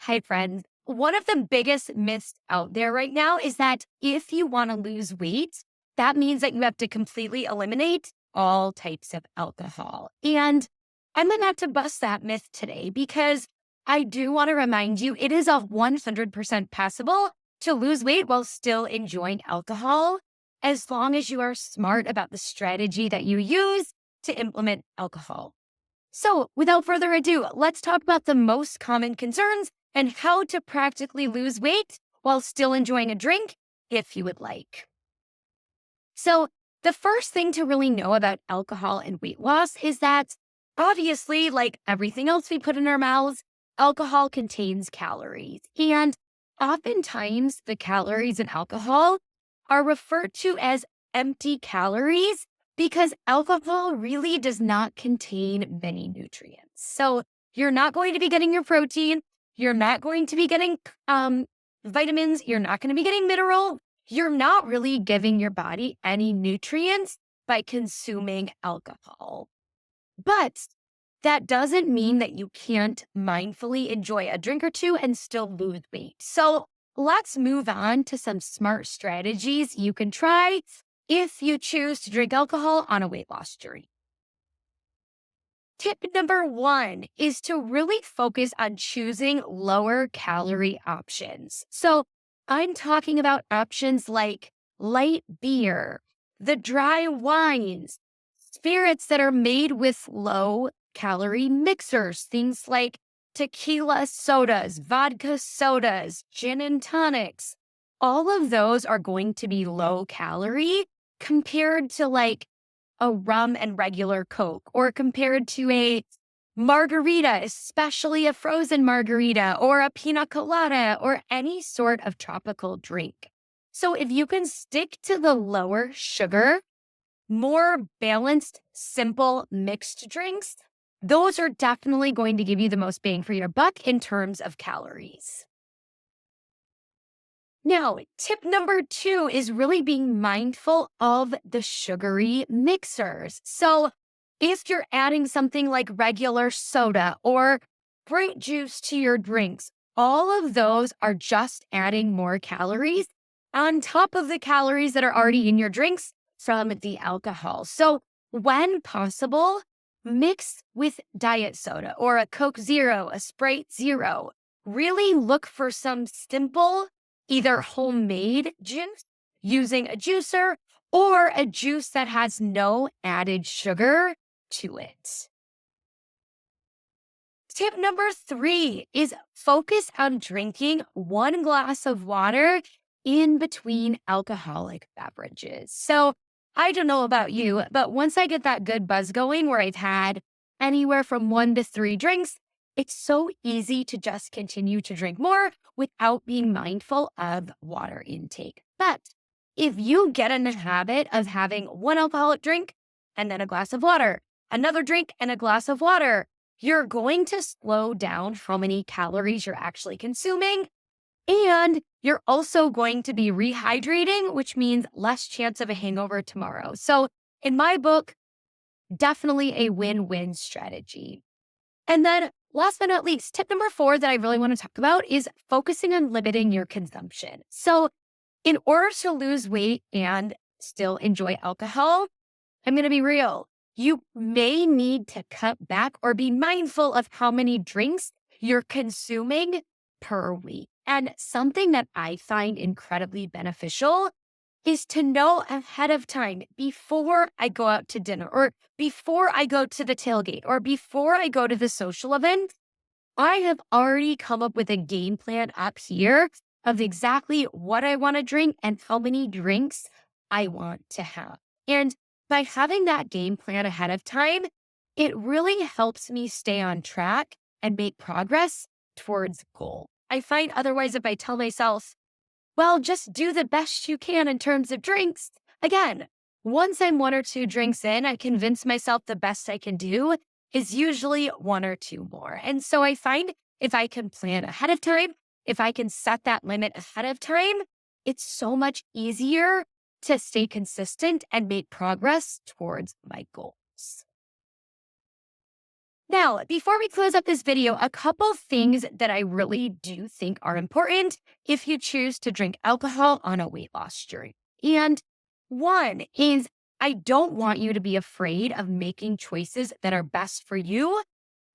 Hi, friends. One of the biggest myths out there right now is that if you want to lose weight, that means that you have to completely eliminate all types of alcohol. And I'm about to bust that myth today because I do want to remind you it is a 100% possible to lose weight while still enjoying alcohol, as long as you are smart about the strategy that you use to implement alcohol. So, without further ado, let's talk about the most common concerns and how to practically lose weight while still enjoying a drink if you would like. So, the first thing to really know about alcohol and weight loss is that obviously, like everything else we put in our mouths, alcohol contains calories. And oftentimes, the calories in alcohol are referred to as empty calories because alcohol really does not contain many nutrients. So, you're not going to be getting your protein, you're not going to be getting vitamins, you're not going to be getting mineral, you're not really giving your body any nutrients by consuming alcohol. But that doesn't mean that you can't mindfully enjoy a drink or two and still lose weight. So let's move on to some smart strategies you can try if you choose to drink alcohol on a weight loss journey. Tip number one is to really focus on choosing lower calorie options. So I'm talking about options like light beer, the dry wines, spirits that are made with low calorie mixers, things like tequila sodas, vodka sodas, gin and tonics. All of those are going to be low calorie compared to like a rum and regular Coke, or compared to a margarita, especially a frozen margarita or a pina colada or any sort of tropical drink. So if you can stick to the lower sugar, more balanced, simple mixed drinks, those are definitely going to give you the most bang for your buck in terms of calories. Now, tip number two is really being mindful of the sugary mixers. So, if you're adding something like regular soda or fruit juice to your drinks, all of those are just adding more calories on top of the calories that are already in your drinks from the alcohol. So, when possible, mix with diet soda or a Coke Zero, a Sprite Zero. Really look for some simple either homemade juice using a juicer or a juice that has no added sugar to it. Tip number three is focus on drinking 1 glass of water in between alcoholic beverages. So I don't know about you, but once I get that good buzz going where I've had anywhere from 1 to 3 drinks, it's so easy to just continue to drink more without being mindful of water intake. But if you get in the habit of having one alcoholic drink and then a glass of water, another drink and a glass of water, you're going to slow down how many calories you're actually consuming. And you're also going to be rehydrating, which means less chance of a hangover tomorrow. So, in my book, definitely a win-win strategy. And then last but not least, tip number four that I really want to talk about is focusing on limiting your consumption. So in order to lose weight and still enjoy alcohol, I'm going to be real. You may need to cut back or be mindful of how many drinks you're consuming per week. And something that I find incredibly beneficial is to know ahead of time before I go out to dinner or before I go to the tailgate or before I go to the social event, I have already come up with a game plan up here of exactly what I want to drink and how many drinks I want to have. And by having that game plan ahead of time, it really helps me stay on track and make progress towards goal. I find otherwise if I tell myself, well, just do the best you can in terms of drinks. Again, once I'm 1 or 2 drinks in, I convince myself the best I can do is usually 1 or 2 more. And so I find if I can plan ahead of time, if I can set that limit ahead of time, it's so much easier to stay consistent and make progress towards my goals. Now, before we close up this video, a couple things that I really do think are important if you choose to drink alcohol on a weight loss journey. And one is I don't want you to be afraid of making choices that are best for you,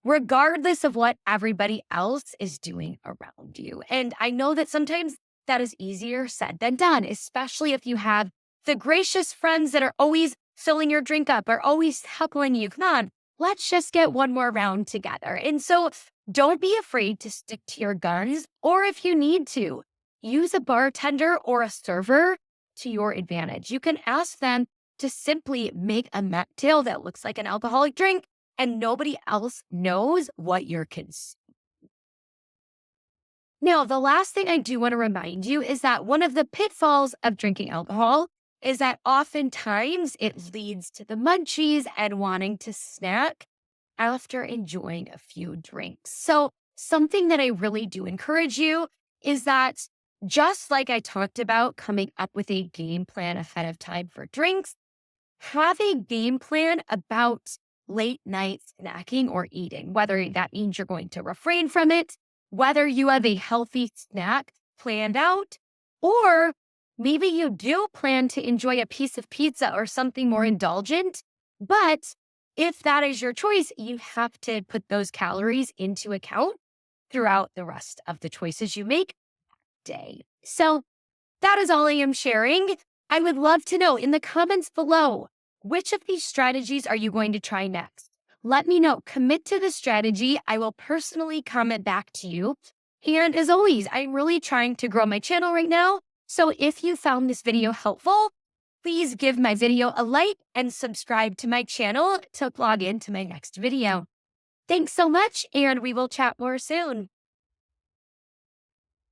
regardless of what everybody else is doing around you. And I know that sometimes that is easier said than done, especially if you have the gracious friends that are always filling your drink up or always heckling you. Come on, let's just get one more round together. And so don't be afraid to stick to your guns, or if you need to, use a bartender or a server to your advantage. You can ask them to simply make a mocktail that looks like an alcoholic drink and nobody else knows what you're consuming. Now, the last thing I do want to remind you is that one of the pitfalls of drinking alcohol is that oftentimes it leads to the munchies and wanting to snack after enjoying a few drinks. So, something that I really do encourage you is that just like I talked about coming up with a game plan ahead of time for drinks, have a game plan about late night snacking or eating, whether that means you're going to refrain from it, whether you have a healthy snack planned out, or maybe you do plan to enjoy a piece of pizza or something more indulgent. But if that is your choice, you have to put those calories into account throughout the rest of the choices you make that day. So that is all I am sharing. I would love to know in the comments below, which of these strategies are you going to try next? Let me know. Commit to the strategy. I will personally comment back to you. And as always, I'm really trying to grow my channel right now. So if you found this video helpful, please give my video a like and subscribe to my channel to log into my next video. Thanks so much, and we will chat more soon.